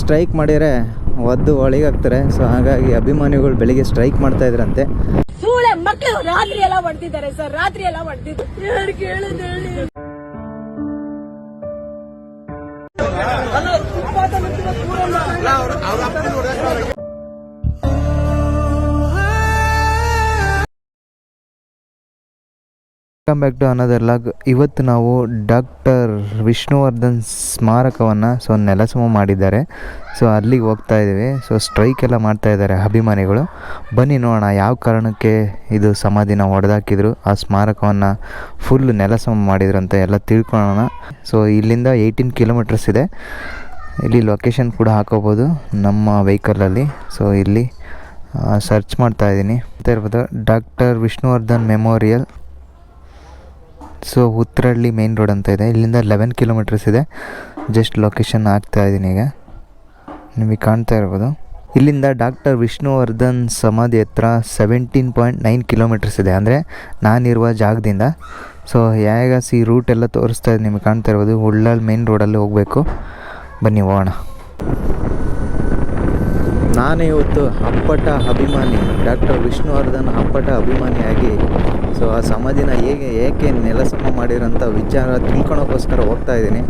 Strike ಮಾಡಿದರೆ ಒದ್ದು ಒಳಗಾಗ್ತಾರೆ. So ಹಾಗಾಗಿ ಅಭಿಮಾನಿಗಳು ಬೆಳಿಗ್ಗೆ ಸ್ಟ್ರೈಕ್ ಮಾಡ್ತಾ ಇದ್ರಂತೆ. ಮಕ್ಕಳು ರಾತ್ರಿ ಎಲ್ಲ ಮಾಡ್ತಿದ್ದಾರೆ ಸರ್, ರಾತ್ರಿ ಎಲ್ಲ ಮಾಡ್ತಿದ್ದಾರೆ. Welcome back to another log. ಇವತ್ತು ನಾವು ಡಾಕ್ಟರ್ ವಿಷ್ಣುವರ್ಧನ್ ಸ್ಮಾರಕವನ್ನು ನೆಲಸಮ ಮಾಡಿದ್ದಾರೆ. ಸೊ ಅಲ್ಲಿಗೆ ಹೋಗ್ತಾ ಇದ್ದೀವಿ. ಸೊ ಸ್ಟ್ರೈಕ್ ಎಲ್ಲ ಮಾಡ್ತಾ ಇದ್ದಾರೆ ಅಭಿಮಾನಿಗಳು. ಬನ್ನಿ ನೋಡೋಣ ಯಾವ ಕಾರಣಕ್ಕೆ ಇದು ಸಮಾಧಿನ ಹೊಡೆದಾಕಿದ್ರು, ಆ ಸ್ಮಾರಕವನ್ನು ಫುಲ್ ನೆಲಸಮ ಮಾಡಿದ್ರು ಅಂತ ಎಲ್ಲ ತಿಳ್ಕೊಳ್ಳೋಣ. ಸೊ ಇಲ್ಲಿಂದ 18 ಕಿಲೋಮೀಟರ್ಸ್ ಇದೆ. ಇಲ್ಲಿ ಲೊಕೇಶನ್ ಕೂಡ ಹಾಕೋಬೋದು ನಮ್ಮ ವೆಹಿಕಲಲ್ಲಿ. ಸೊ ಇಲ್ಲಿ ಸರ್ಚ್ ಮಾಡ್ತಾ ಇದ್ದೀನಿ ಅಂತ ಇರ್ಬೋದು. Doctor Vishnuvardhan memorial. So Uttarahalli main road ಅಂತ ಇದೆ. ಇಲ್ಲಿಂದ 11 ಕಿಲೋಮೀಟರ್ಸ್ ಇದೆ. ಜಸ್ಟ್ ಲೊಕೇಶನ್ ಹಾಕ್ತಾ ಇದ್ದೀನಿ ಈಗ, ನಿಮಗೆ ಕಾಣ್ತಾ ಇರ್ಬೋದು. ಇಲ್ಲಿಂದ ಡಾಕ್ಟರ್ ವಿಷ್ಣುವರ್ಧನ್ ಸಮಾಧಿ ಹತ್ರ 17.9 ಕಿಲೋಮೀಟರ್ಸ್ ಇದೆ, ಅಂದರೆ ನಾನಿರುವ ಜಾಗದಿಂದ. ಸೊ ಹೇಗೆ ಈ ರೂಟ್ ಎಲ್ಲ ತೋರಿಸ್ತಾ ಇದೆ, ನಿಮಗೆ ಕಾಣ್ತಾ ಇರ್ಬೋದು. ಉಳ್ಳಾಲ್ ಮೇನ್ ರೋಡಲ್ಲಿ ಹೋಗಬೇಕು. ಬನ್ನಿ ಹೋಗೋಣ. ನಾನು ಇವತ್ತು ಅಪ್ಪಟ ಅಭಿಮಾನಿ, ಡಾಕ್ಟರ್ ವಿಷ್ಣುವರ್ಧನ್ ಅಪ್ಪಟ ಅಭಿಮಾನಿಯಾಗಿ ಸೊ ಆ ಸಮಾಧಿನ ಏಕೆ ನೆಲಸಮ ಮಾಡಿರೋಂಥ ವಿಚಾರ ತಿಳ್ಕೊಳೋಕ್ಕೋಸ್ಕರ ಹೋಗ್ತಾ ಇದ್ದೀನಿ.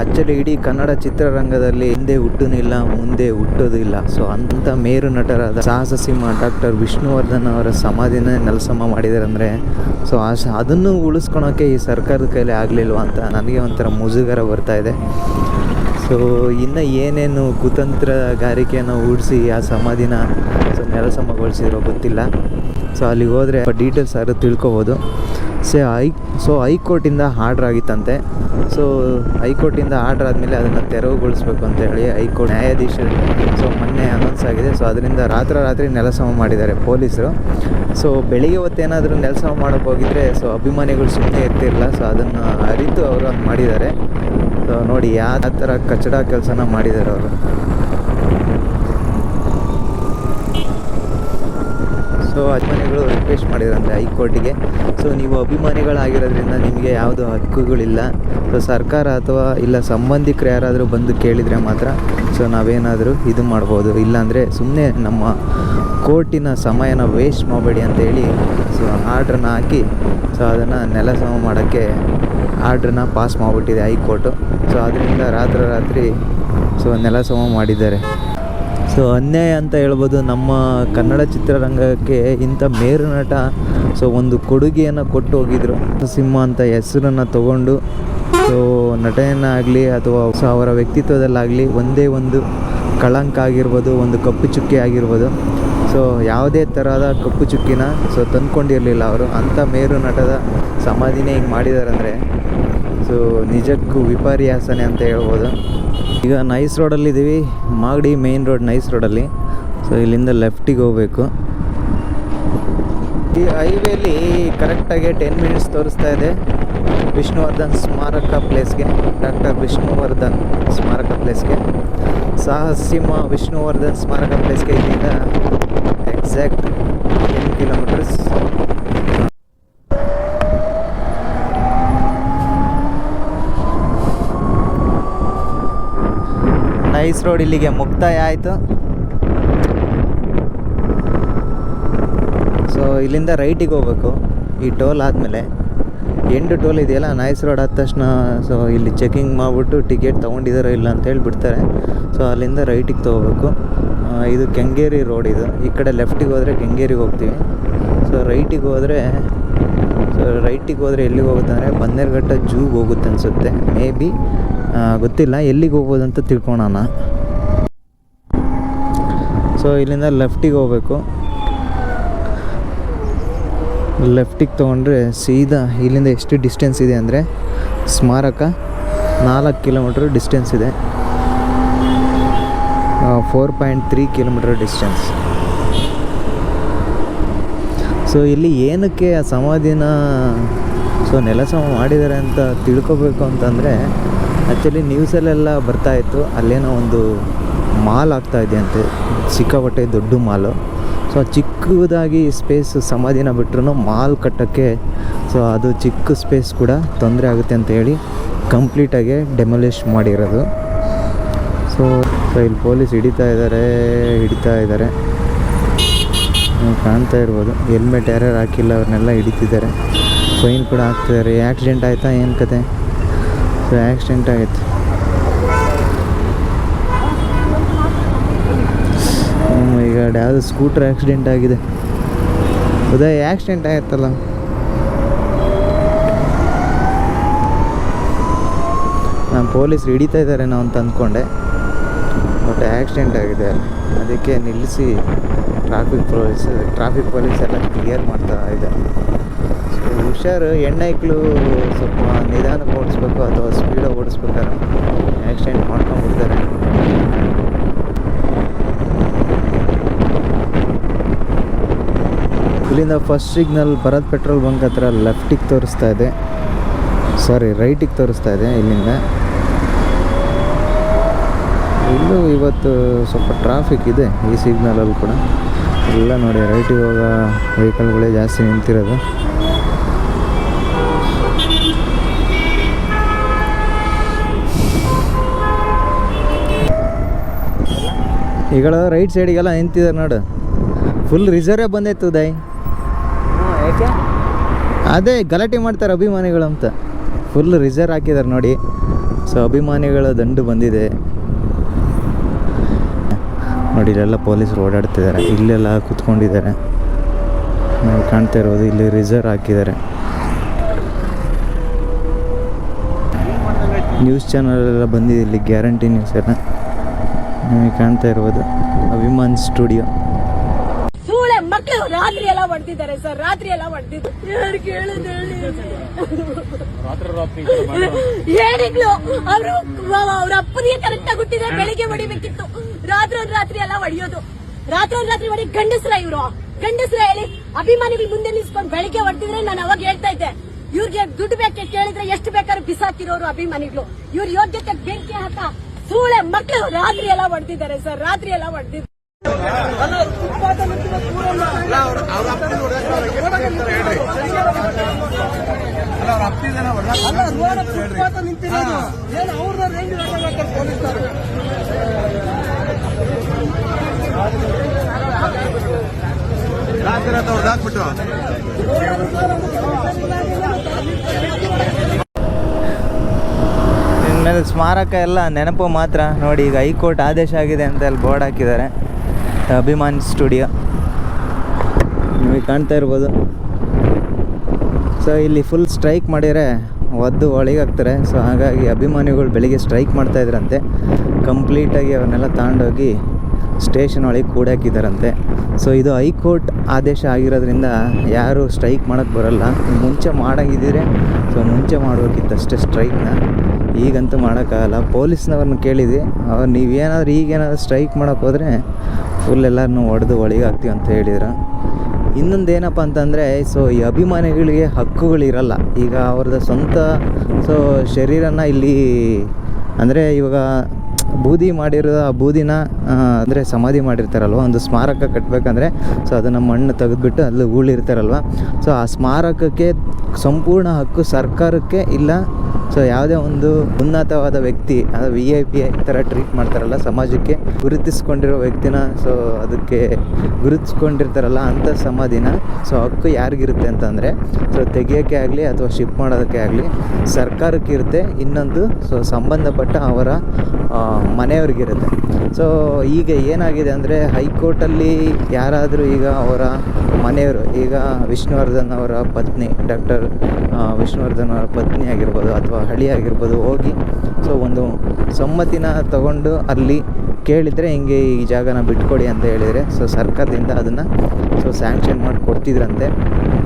ಆ್ಯಕ್ಚುಲಿ ಇಡೀ ಕನ್ನಡ ಚಿತ್ರರಂಗದಲ್ಲಿ ಹಿಂದೆ ಹುಟ್ಟುನಿಲ್ಲ, ಮುಂದೆ ಹುಟ್ಟೋದಿಲ್ಲ. ಸೊ ಅಂಥ ಮೇರು ನಟರಾದ ಸಾಹಸ ಸಿಂಹ ಡಾಕ್ಟರ್ ವಿಷ್ಣುವರ್ಧನ್ ಅವರ ಸಮಾಧಿನ ನೆಲಸಮ ಮಾಡಿದ್ದಾರೆ ಅಂದರೆ ಸೊ ಅದನ್ನು ಉಳಿಸ್ಕೊಳೋಕ್ಕೆ ಈ ಸರ್ಕಾರದ ಕೈಲಿ ಆಗಲಿಲ್ವ ಅಂತ ನನಗೆ ಒಂಥರ ಮುಜುಗರ ಬರ್ತಾಯಿದೆ. ಸೊ ಇನ್ನು ಏನೇನು ಕುತಂತ್ರಗಾರಿಕೆಯನ್ನು ಹೂಡಿಸಿ ಆ ಸಮಾಧಿನ ನೆಲಸಮಗೊಳಿಸಿರೋ ಗೊತ್ತಿಲ್ಲ. ಸೊ ಅಲ್ಲಿಗೆ ಹೋದರೆ ಡೀಟೇಲ್ಸ್ ಯಾರು ತಿಳ್ಕೊಬೋದು. ಸೊ ಹೈಕೋರ್ಟಿಂದ ಆರ್ಡ್ರ್ ಆಗಿತ್ತಂತೆ. ಸೊ ಹೈಕೋರ್ಟಿಂದ ಆರ್ಡ್ರ್ ಆದಮೇಲೆ ಅದನ್ನು ತೆರವುಗೊಳಿಸ್ಬೇಕು ಅಂತ ಹೇಳಿ ಹೈಕೋರ್ಟ್ ನ್ಯಾಯಾಧೀಶರು ಸೊ ಮೊನ್ನೆ ಅನೌನ್ಸ್ ಆಗಿದೆ. ಸೊ ಅದರಿಂದ ರಾತ್ರಿ ನೆಲಸಮ ಮಾಡಿದ್ದಾರೆ ಪೊಲೀಸರು. ಸೊ ಬೆಳಿಗ್ಗೆ ಹೊತ್ತೇನಾದರೂ ನೆಲಸಮ ಮಾಡೋಕ್ಕೆ ಹೋಗಿದ್ರೆ ಸೊ ಅಭಿಮಾನಿಗಳು ಸುಮ್ಮನೆ ಇರ್ತಿರಲ್ಲ. ಸೊ ಅದನ್ನು ಅರಿತು ಅವರು ಹಂಗೆ ಮಾಡಿದ್ದಾರೆ. ಸೊ ನೋಡಿ ಯಾವ ಥರ ಕಚಡ ಕೆಲಸನ ಮಾಡಿದ್ದಾರೆ ಅವರು. ಸೊ ಅಭಿಮಾನಿಗಳು ರಿಕ್ವೆಸ್ಟ್ ಮಾಡಿದ್ರಂತೆ ಹೈಕೋರ್ಟಿಗೆ, ಸೊ ನೀವು ಅಭಿಮಾನಿಗಳಾಗಿರೋದ್ರಿಂದ ನಿಮಗೆ ಯಾವುದೂ ಹಕ್ಕುಗಳಿಲ್ಲ. ಸೊ ಸರ್ಕಾರ ಅಥವಾ ಇಲ್ಲ ಸಂಬಂಧಿಕರು ಯಾರಾದರೂ ಬಂದು ಕೇಳಿದರೆ ಮಾತ್ರ ಸೊ ನಾವೇನಾದರೂ ಇದು ಮಾಡ್ಬೋದು, ಇಲ್ಲಾಂದರೆ ಸುಮ್ಮನೆ ನಮ್ಮ ಕೋರ್ಟಿನ ಸಮಯನ ವೇಸ್ಟ್ ಮಾಡಬೇಡಿ ಅಂತೇಳಿ ಸೊ ಆರ್ಡ್ರನ್ನ ಹಾಕಿ ಸೊ ಅದನ್ನು ನೆಲಸಮ ಮಾಡೋಕ್ಕೆ ಆರ್ಡ್ರನ್ನ ಪಾಸ್ ಮಾಡಿಬಿಟ್ಟಿದೆ ಹೈಕೋರ್ಟು. ಸೊ ಅದರಿಂದ ರಾತ್ರಿ ಸೊ ನೆಲಸಮ ಮಾಡಿದ್ದಾರೆ. ಸೊ ಅನ್ಯಾಯ ಅಂತ ಹೇಳ್ಬೋದು. ನಮ್ಮ ಕನ್ನಡ ಚಿತ್ರರಂಗಕ್ಕೆ ಇಂಥ ಮೇರು ನಟ ಸೊ ಒಂದು ಕೊಡುಗೆಯನ್ನು ಕೊಟ್ಟು ಹೋಗಿದ್ರು. ಸಿಂಹ ಅಂತ ಹೆಸರನ್ನು ತಗೊಂಡು ಸೊ ನಟನೆಯನ್ನಾಗಲಿ ಅಥವಾ ಸೊ ಅವರ ವ್ಯಕ್ತಿತ್ವದಲ್ಲಾಗಲಿ ಒಂದೇ ಒಂದು ಕಳಂಕ ಆಗಿರ್ಬೋದು, ಒಂದು ಕಪ್ಪು ಚುಕ್ಕಿ ಆಗಿರ್ಬೋದು. ಸೊ ಯಾವುದೇ ಥರದ ಕಪ್ಪು ಚುಕ್ಕಿನ ಸೊ ತಂದ್ಕೊಂಡಿರಲಿಲ್ಲ ಅವರು. ಅಂಥ ಮೇರು ನಟದ ಸಮಾಧಿನೇ ಹಿಂಗೆ ಮಾಡಿದ್ದಾರೆ ಅಂದರೆ ಸೊ ನಿಜಕ್ಕೂ ವಿಪರ್ಯಾಸನೆ ಅಂತ ಹೇಳ್ಬೋದು. ಈಗ ನೈಸ್ ರೋಡಲ್ಲಿದ್ದೀವಿ, ಮಾಗಡಿ ಮೇನ್ ರೋಡ್ ನೈಸ್ ರೋಡಲ್ಲಿ. ಸೊ ಇಲ್ಲಿಂದ ಲೆಫ್ಟಿಗೆ ಹೋಗಬೇಕು. ಈ ಹೈವೇಲಿ ಕರೆಕ್ಟಾಗಿ 10 ಮಿನಿಟ್ಸ್ ತೋರಿಸ್ತಾ ಇದೆ ವಿಷ್ಣುವರ್ಧನ್ ಸ್ಮಾರಕ ಪ್ಲೇಸ್ಗೆ, ಡಾಕ್ಟರ್ ವಿಷ್ಣುವರ್ಧನ್ ಸ್ಮಾರಕ ಪ್ಲೇಸ್ಗೆ, ಸಾಹಸ ಸಿಂಹ ವಿಷ್ಣುವರ್ಧನ್ ಸ್ಮಾರಕ ಪ್ಲೇಸ್ಗೆ ಇಲ್ಲಿಂದ ಎಕ್ಸಾಕ್ಟ್ 10 ಕಿಲೋಮೀಟರ್ಸ್. ನೈಸ್ ರೋಡ್ ಇಲ್ಲಿಗೆ ಮುಕ್ತಾಯ ಆಯಿತು. ಸೊ ಇಲ್ಲಿಂದ ರೈಟಿಗೆ ಹೋಗ್ಬೇಕು. ಈ ಟೋಲ್ ಆದಮೇಲೆ ಎಂಡು ಟೋಲ್ ಇದೆಯಲ್ಲ, ನೈಸ್ ರೋಡ್ ಆದ ತಕ್ಷಣ ಸೊ ಇಲ್ಲಿ ಚೆಕಿಂಗ್ ಮಾಡಿಬಿಟ್ಟು ಟಿಕೆಟ್ ತೊಗೊಂಡಿದ್ದಾರೋ ಇಲ್ಲ ಅಂತೇಳಿ ಬಿಡ್ತಾರೆ. ಸೊ ಅಲ್ಲಿಂದ ರೈಟಿಗೆ ತೊಗೋಬೇಕು. ಇದು ಕೆಂಗೇರಿ ರೋಡ್. ಇದು ಈ ಕಡೆ ಲೆಫ್ಟಿಗೆ ಹೋದರೆ ಕೆಂಗೇರಿಗೆ ಹೋಗ್ತೀವಿ. ಸೊ ರೈಟಿಗೆ ಹೋದರೆ ಎಲ್ಲಿಗೆ ಹೋಗುತ್ತೆ ಅಂದರೆ ಬನ್ನೇರುಘಟ್ಟ ಜೂಗೆ ಹೋಗುತ್ತೆ ಅನಿಸುತ್ತೆ, ಮೇ ಬಿ ಗೊತ್ತಿಲ್ಲ. ಎಲ್ಲಿಗೆ ಹೋಗ್ಬೋದು ಅಂತ ತಿಳ್ಕೊಳೋಣ. ಸೊ ಇಲ್ಲಿಂದ ಲೆಫ್ಟಿಗೆ ಹೋಗಬೇಕು. ಲೆಫ್ಟಿಗೆ ತೊಗೊಂಡ್ರೆ ಸೀದಾ ಇಲ್ಲಿಂದ ಎಷ್ಟು ಡಿಸ್ಟೆನ್ಸ್ ಇದೆ ಅಂದರೆ ಸ್ಮಾರಕ 4 ಕಿಲೋಮೀಟ್ರ್ ಡಿಸ್ಟೆನ್ಸ್ ಇದೆ. 4.3 ಕಿಲೋಮೀಟರ್ ಡಿಸ್ಟೆನ್ಸ್. ಸೊ ಇಲ್ಲಿ ಏನಕ್ಕೆ ಆ ಸಮಾಧಿನ ಸೊ ನೆಲಸಮ ಮಾಡಿದ್ದಾರೆ ಅಂತ ತಿಳ್ಕೊಬೇಕು ಅಂತಂದರೆ ಆ್ಯಕ್ಚುಲಿ ನ್ಯೂಸಲ್ಲೆಲ್ಲ ಬರ್ತಾಯಿತ್ತು. ಅಲ್ಲೇನೋ ಒಂದು ಮಾಲ್ ಆಗ್ತಾಯಿದೆಯಂತೆ, ಸಿಕ್ಕಾಪಟ್ಟೆ ದೊಡ್ಡ ಮಾಲು. ಸೊ ಚಿಕ್ಕದಾಗಿ ಸ್ಪೇಸ್ ಸಮಾಧಿನ ಬಿಟ್ರೂ ಮಾಲ್ ಕಟ್ಟೋಕ್ಕೆ ಸೊ ಅದು ಚಿಕ್ಕ ಸ್ಪೇಸ್ ಕೂಡ ತೊಂದರೆ ಆಗುತ್ತೆ ಅಂತ ಹೇಳಿ ಕಂಪ್ಲೀಟಾಗಿ ಡೆಮೊಲಿಷ್ ಮಾಡಿರೋದು. ಸೊ ಸೊ ಇಲ್ಲಿ ಪೊಲೀಸ್ ಹಿಡಿತಾ ಇದ್ದಾರೆ. ನೀವು ಕಾಣ್ತಾ ಇರ್ಬೋದು, ಹೆಲ್ಮೆಟ್ ಯಾರ್ಯಾರು ಹಾಕಿಲ್ಲ ಅವ್ರನ್ನೆಲ್ಲ ಹಿಡಿತಿದ್ದಾರೆ. ಫೈನ್ ಕೂಡ ಹಾಕ್ತಿದ್ದಾರೆ. ಆ್ಯಕ್ಸಿಡೆಂಟ್ ಆಯಿತಾ ಏನು ಕತೆ? ಸೊ ಆ್ಯಕ್ಸಿಡೆಂಟ್ ಆಯಿತು. ಈಗ ಯಾವುದು ಸ್ಕೂಟ್ರ್ ಆ್ಯಕ್ಸಿಡೆಂಟ್ ಆಗಿದೆ. ಉದಯ್ ಆ್ಯಕ್ಸಿಡೆಂಟ್ ಆಯ್ತಲ್ಲ. ನಾನು ಪೊಲೀಸರು ಹಿಡಿತಾ ಇದ್ದಾರೇನೋ ಅಂತ ಅಂದ್ಕೊಂಡೆ, ಬಟ್ ಆ್ಯಕ್ಸಿಡೆಂಟ್ ಆಗಿದೆ. ಅದಕ್ಕೆ ನಿಲ್ಲಿಸಿ ಟ್ರಾಫಿಕ್ ಪೊಲೀಸ್ ಎಲ್ಲ ಕ್ಲಿಯರ್ ಮಾಡ್ತಾ ಇದೆ. ಸೊ ಹುಷಾರು, ಹೆಣ್ಣೈಕ್ಳು ಸ್ವಲ್ಪ ನಿಧಾನಕ್ಕೆ ಓಡಿಸ್ಬೇಕು ಅಥವಾ ಸ್ಪೀಡಾಗಿ ಓಡಿಸ್ಬೇಕಾದ್ರೆ ಆ್ಯಕ್ಸಿಡೆಂಟ್ ಮಾಡ್ಕೊಂಡ್ಬಿಡ್ತಾರೆ. ಇಲ್ಲಿಂದ first signal Bharat petrol bunk ಹತ್ರ ಲೆಫ್ಟಿಗೆ ತೋರಿಸ್ತಾ ಇದೆ, ರೈಟಿಗೆ ತೋರಿಸ್ತಾ ಇದೆ. ಇಲ್ಲಿಂದ ಇಲ್ಲೂ ಇವತ್ತು ಸ್ವಲ್ಪ ಟ್ರಾಫಿಕ್ ಇದೆ ಈ ಸಿಗ್ನಲಲ್ಲಿ ಕೂಡ. ಎಲ್ಲ ನೋಡಿ, ರೈಟಿಗೆ ಹೋಗೋ ವೆಹಿಕಲ್ಗಳೇ ಜಾಸ್ತಿ ನಿಂತಿರೋದು. ಈಗ ರೈಟ್ ಸೈಡಿಗೆಲ್ಲ ನಿಂತಿದ್ದಾರೆ ನೋಡು. ಫುಲ್ ರಿಸರ್ವೇ ಬಂದೈತು ಉದಯ್. ಯಾಕೆ? ಅದೇ ಗಲಾಟೆ ಮಾಡ್ತಾರೆ ಅಭಿಮಾನಿಗಳು ಅಂತ. ಫುಲ್ ರಿಸರ್ವ್ ಹಾಕಿದ್ದಾರೆ ನೋಡಿ. ಸೊ ಅಭಿಮಾನಿಗಳ ದಂಡು ಬಂದಿದೆ ನೋಡಿ. ಇಲ್ಲೆಲ್ಲ ಪೊಲೀಸರು ಓಡಾಡ್ತಿದ್ದಾರೆ, ಇಲ್ಲೆಲ್ಲ ಕೂತ್ಕೊಂಡಿದ್ದಾರೆ. ನಾವು ಕಾಣ್ತಾ ಇರೋದು ಇಲ್ಲಿ ರಿಸರ್ವ್ ಹಾಕಿದ್ದಾರೆ. ನ್ಯೂಸ್ ಚಾನಲೆಲ್ಲ ಬಂದಿದೆ ಇಲ್ಲಿ, ಗ್ಯಾರಂಟಿ ನ್ಯೂಸ್ ಎಲ್ಲ ನಿಮಗೆ ಕಾಣ್ತಾ ಇರ್ಬೋದು. ಅಭಿಮಾನ್ ಸ್ಟುಡಿಯೋ. ಸೂಳೆ ಮಕ್ಕಳು ರಾತ್ರಿ ಎಲ್ಲ ಹೊಡ್ತಿದ್ದಾರೆ ಸರ್, ರಾತ್ರಿ ಎಲ್ಲ ಹೊಡ್ತಿದ್ರು. ಯಾರು ಕೇಳೋದು ಹೇಳಿ? ಹೇಳಿದ್ಲು ಅವರು, ಅವ್ರ ಅಪ್ಪನಿಗೆ ಕರೆಕ್ಟ್ ಆಗಿ ಹುಟ್ಟಿದ್ರೆ ಬೆಳಿಗ್ಗೆ ಹೊಡಿಬೇಕಿತ್ತು. ರಾತ್ರಿ ಎಲ್ಲ ಹೊಡಿಯೋದು. ರಾತ್ರಿ ಹೊಡಿ ಗಂಡಸ್ರ ಇವ್ರು, ಗಂಡಸ್ರ ಹೇಳಿ ಅಭಿಮಾನಿಗಳು ಮುಂದೆ ನಿಲ್ಸ್ಕೊಂಡು ಬೆಳಿಗ್ಗೆ ಹೊಡ್ತಿದ್ರೆ ನಾನು ಅವಾಗ ಹೇಳ್ತಾ ಇದ್ದೆ, ಇವ್ರಿಗೆ ದುಡ್ಡು ಬೇಕೆ ಕೇಳಿದ್ರೆ ಎಷ್ಟು ಬೇಕಾದ್ರೂ ಬಿಸಾಕಿರೋರು ಅಭಿಮಾನಿಗಳು. ಇವ್ರ ಯೋಗ್ಯತೆ ಬೆಂಕಿ ಹಾಕ ಸೂಳೆ ಮಕ್ಕಳು ರಾತ್ರಿ ಎಲ್ಲ ಹೊಡ್ತಿದ್ದಾರೆ ಸರ್, ರಾತ್ರಿ ಎಲ್ಲ ಹೊಡ್ತಿದ್ರು. ಇನ್ಮೇಲೆ ಸ್ಮಾರಕ ಎಲ್ಲ ನೆನಪು ಮಾತ್ರ ನೋಡಿ. ಈಗ ಹೈಕೋರ್ಟ್ ಆದೇಶ ಆಗಿದೆ ಅಂತ ಅಲ್ಲಿ ಬೋರ್ಡ್ ಹಾಕಿದ್ದಾರೆ, ಅಭಿಮಾನ್ ಸ್ಟುಡಿಯೋ ನಿಮಗೆ ಕಾಣ್ತಾ ಇರ್ಬೋದು. ಸೊ ಇಲ್ಲಿ ಫುಲ್ ಸ್ಟ್ರೈಕ್ ಮಾಡಿದರೆ ಒದ್ದು ಒಳಗಾಗ್ತಾರೆ. ಸೊ ಹಾಗಾಗಿ ಅಭಿಮಾನಿಗಳು ಬೆಳಿಗ್ಗೆ ಸ್ಟ್ರೈಕ್ ಮಾಡ್ತಾಯಿದ್ರಂತೆ. ಕಂಪ್ಲೀಟಾಗಿ ಅವನ್ನೆಲ್ಲ ತಗೊಂಡೋಗಿ ಸ್ಟೇಷನ್ ಒಳಗೆ ಕೂಡಾಕಿದ್ದಾರಂತೆ. ಸೊ ಇದು ಹೈಕೋರ್ಟ್ ಆದೇಶ ಆಗಿರೋದ್ರಿಂದ ಯಾರು ಸ್ಟ್ರೈಕ್ ಮಾಡೋಕ್ಕೆ ಬರೋಲ್ಲ. ಮುಂಚೆ ಮಾಡೋಂಗಿದ್ದರೆ ಸೊ ಮುಂಚೆ ಮಾಡ್ಬೇಕಿತ್ತಷ್ಟೇ ಸ್ಟ್ರೈಕ್ನ, ಈಗಂತೂ ಮಾಡೋಕ್ಕಾಗಲ್ಲ. ಪೊಲೀಸ್ನವ್ರನ್ನ ಕೇಳಿದ್ವಿ, ಅವ್ರು ನೀವೇನಾದ್ರೂ ಈಗೇನಾದ್ರು ಸ್ಟ್ರೈಕ್ ಮಾಡೋಕ್ಕೆ ಹೋದರೆ ಫುಲ್ ಎಲ್ಲರನ್ನೂ ಹೊಡೆದು ಒಳಗಾಗ್ತೀವಿ ಅಂತ ಹೇಳಿದ್ರು. ಇನ್ನೊಂದು ಏನಪ್ಪ ಅಂತಂದರೆ, ಸೊ ಈ ಅಭಿಮಾನಿಗಳಿಗೆ ಹಕ್ಕುಗಳಿರಲ್ಲ. ಈಗ ಅವ್ರದ್ದು ಸ್ವಂತ ಶರೀರನ ಇಲ್ಲಿ ಅಂದರೆ ಇವಾಗ ಬೂದಿ ಮಾಡಿರೋ ಆ ಬೂದಿನ ಅಂದರೆ ಸಮಾಧಿ ಮಾಡಿರ್ತಾರಲ್ವ, ಒಂದು ಸ್ಮಾರಕ ಕಟ್ಟಬೇಕಂದ್ರೆ ಸೊ ಅದನ್ನು ಮಣ್ಣು ತೆಗೆದುಬಿಟ್ಟು ಅಲ್ಲಿ ಹೂಳಿರ್ತಾರಲ್ವ. ಸೊ ಆ ಸ್ಮಾರಕಕ್ಕೆ ಸಂಪೂರ್ಣ ಹಕ್ಕು ಸರ್ಕಾರಕ್ಕೆ ಇಲ್ಲ. ಸೊ ಯಾವುದೇ ಒಂದು ಉನ್ನತವಾದ ವ್ಯಕ್ತಿ, ಅದು VIP ಥರ ಟ್ರೀಟ್ ಮಾಡ್ತಾರಲ್ಲ, ಸಮಾಜಕ್ಕೆ ಗುರುತಿಸ್ಕೊಂಡಿರೋ ವ್ಯಕ್ತಿನ, ಸೊ ಅದಕ್ಕೆ ಗುರುತಿಸ್ಕೊಂಡಿರ್ತಾರಲ್ಲ ಅಂಥ ಸಮಾಧಿನ ಸೊ ಹಕ್ಕು ಯಾರಿಗಿರುತ್ತೆ ಅಂತಂದರೆ, ಸೊ ತೆಗಿಯೋಕ್ಕೆ ಆಗಲಿ ಅಥವಾ ಶಿಫ್ಟ್ ಮಾಡೋದಕ್ಕೆ ಆಗಲಿ ಸರ್ಕಾರಕ್ಕೆ ಇರುತ್ತೆ. ಇನ್ನೊಂದು ಸೊ ಸಂಬಂಧಪಟ್ಟ ಅವರ ಮನೆಯವ್ರಿಗಿರುತ್ತೆ. ಸೊ ಈಗ ಏನಾಗಿದೆ ಅಂದರೆ, ಹೈಕೋರ್ಟಲ್ಲಿ ಯಾರಾದರೂ ಈಗ ಅವರ ಮನೆಯವರು, ಈಗ ವಿಷ್ಣುವರ್ಧನ್ ಅವರ ಪತ್ನಿ, ಡಾಕ್ಟರ್ ವಿಷ್ಣುವರ್ಧನ್ ಅವರ ಪತ್ನಿ ಆಗಿರ್ಬೋದು ಅಥವಾ ಹಳಿ ಆಗಿರ್ಬೋದು, ಹೋಗಿ ಸೊ ಒಂದು ಸಮ್ಮತಿನ ತಗೊಂಡು ಅಲ್ಲಿ ಕೇಳಿದರೆ ಹಿಂಗೆ ಈ ಜಾಗನ ಬಿಟ್ಕೊಡಿ ಅಂತ ಹೇಳಿದರೆ ಸೊ ಸರ್ಕಾರದಿಂದ ಅದನ್ನು ಸೊ ಸ್ಯಾಂಕ್ಷನ್ ಮಾಡಿ ಕೊಡ್ತಿದ್ರಂತೆ.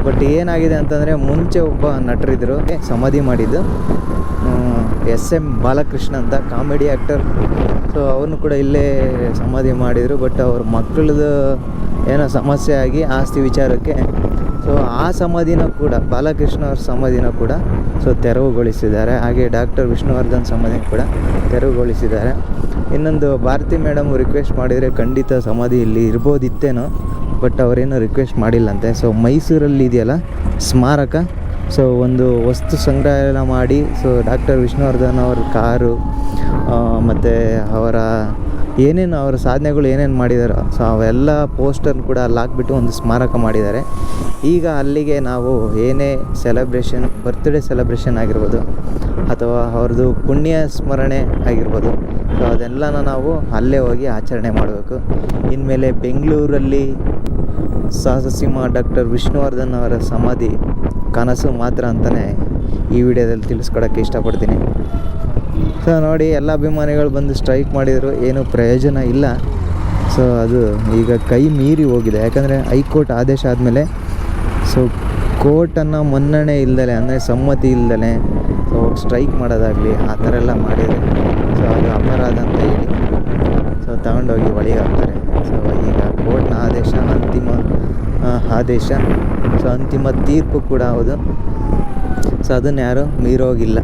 ಬಟ್ ಏನಾಗಿದೆ ಅಂತಂದರೆ, ಮುಂಚೆ ಒಬ್ಬ ನಟರಿದ್ದರು ಸಮಾಧಿ ಮಾಡಿದ್ದು, SM ಬಾಲಕೃಷ್ಣ ಅಂತ ಕಾಮಿಡಿ ಆ್ಯಕ್ಟರ್. ಸೊ ಅವನು ಕೂಡ ಇಲ್ಲೇ ಸಮಾಧಿ ಮಾಡಿದರು. ಬಟ್ ಅವ್ರ ಮಕ್ಕಳದು ಏನೋ ಸಮಸ್ಯೆ ಆಗಿ ಆಸ್ತಿ ವಿಚಾರಕ್ಕೆ ಸೊ ಆ ಸಮಾಧಿನ ಕೂಡ, ಬಾಲಕೃಷ್ಣ ಅವ್ರ ಸಮಾಧಿನ ಕೂಡ ಸೊ ತೆರವುಗೊಳಿಸಿದ್ದಾರೆ. ಹಾಗೆ ಡಾಕ್ಟರ್ ವಿಷ್ಣುವರ್ಧನ್ ಸಮಾಧಿನ ಕೂಡ ತೆರವುಗೊಳಿಸಿದ್ದಾರೆ. ಇನ್ನೊಂದು ಭಾರತಿ ಮೇಡಮ್ ರಿಕ್ವೆಸ್ಟ್ ಮಾಡಿದರೆ ಖಂಡಿತ ಸಮಾಧಿ ಇಲ್ಲಿ ಇರ್ಬೋದಿತ್ತೇನೋ, ಬಟ್ ಅವರೇನು ರಿಕ್ವೆಸ್ಟ್ ಮಾಡಿಲ್ಲಂತೆ. ಸೊ ಮೈಸೂರಲ್ಲಿ ಇದೆಯಲ್ಲ ಸ್ಮಾರಕ, ಸೊ ಒಂದು ವಸ್ತು ಸಂಗ್ರಹಣ ಮಾಡಿ ಸೊ ಡಾಕ್ಟರ್ ವಿಷ್ಣುವರ್ಧನ್ ಅವ್ರ ಕಾರು ಮತ್ತು ಅವರ ಏನೇನು ಅವರ ಸಾಧನೆಗಳು ಏನೇನು ಮಾಡಿದಾರೋ ಸೊ ಅವೆಲ್ಲ ಪೋಸ್ಟರ್ನ ಕೂಡ ಅಲ್ಲಿ ಹಾಕ್ಬಿಟ್ಟು ಒಂದು ಸ್ಮಾರಕ ಮಾಡಿದ್ದಾರೆ. ಈಗ ಅಲ್ಲಿಗೆ ನಾವು ಏನೇ ಸೆಲೆಬ್ರೇಷನ್, ಬರ್ತ್ಡೇ ಸೆಲೆಬ್ರೇಷನ್ ಆಗಿರ್ಬೋದು ಅಥವಾ ಅವ್ರದ್ದು ಪುಣ್ಯ ಸ್ಮರಣೆ ಆಗಿರ್ಬೋದು, ಸೊ ಅದೆಲ್ಲನ ನಾವು ಅಲ್ಲೇ ಹೋಗಿ ಆಚರಣೆ ಮಾಡಬೇಕು. ಇನ್ಮೇಲೆ ಬೆಂಗಳೂರಲ್ಲಿ ಸಾಹಸಸಿಂಹ ಡಾಕ್ಟರ್ ವಿಷ್ಣುವರ್ಧನ್ ಅವರ ಸಮಾಧಿ ಕನಸು ಮಾತ್ರ ಅಂತಲೇ ಈ ವಿಡಿಯೋದಲ್ಲಿ ತಿಳಿಸ್ಕೊಡೋಕ್ಕೆ ಇಷ್ಟಪಡ್ತೀನಿ. ಸೊ ನೋಡಿ, ಎಲ್ಲ ಅಭಿಮಾನಿಗಳು ಬಂದು ಸ್ಟ್ರೈಕ್ ಮಾಡಿದರು, ಏನೂ ಪ್ರಯೋಜನ ಇಲ್ಲ. ಸೊ ಅದು ಈಗ ಕೈ ಮೀರಿ ಹೋಗಿದೆ. ಯಾಕಂದರೆ ಹೈಕೋರ್ಟ್ ಆದೇಶ ಆದಮೇಲೆ ಸೊ ಕೋರ್ಟನ್ನು ಮನ್ನಣೆ ಇಲ್ದಲೆ, ಅಂದರೆ ಸಮ್ಮತಿ ಇಲ್ದಲೆ ಸೊ ಸ್ಟ್ರೈಕ್ ಮಾಡೋದಾಗಲಿ ಆ ಥರ ಎಲ್ಲ ಮಾಡಿದರೆ ಸೊ ಅದು ಅಪರಾಧ ಅಂತ ಹೇಳಿ ಸೊ ತಗೊಂಡೋಗಿ ಒಳಗೆ ಹಾಕ್ತಾರೆ. ಸೊ ಈಗ ಕೋರ್ಟ್ನ ಆದೇಶ ಅಂತಿಮ ಆದೇಶ, ಸೊ ಅಂತಿಮ ತೀರ್ಪು ಕೂಡ ಹೌದು. ಸೊ ಅದನ್ನು ಯಾರೂ ಮೀರೋಗಿಲ್ಲ.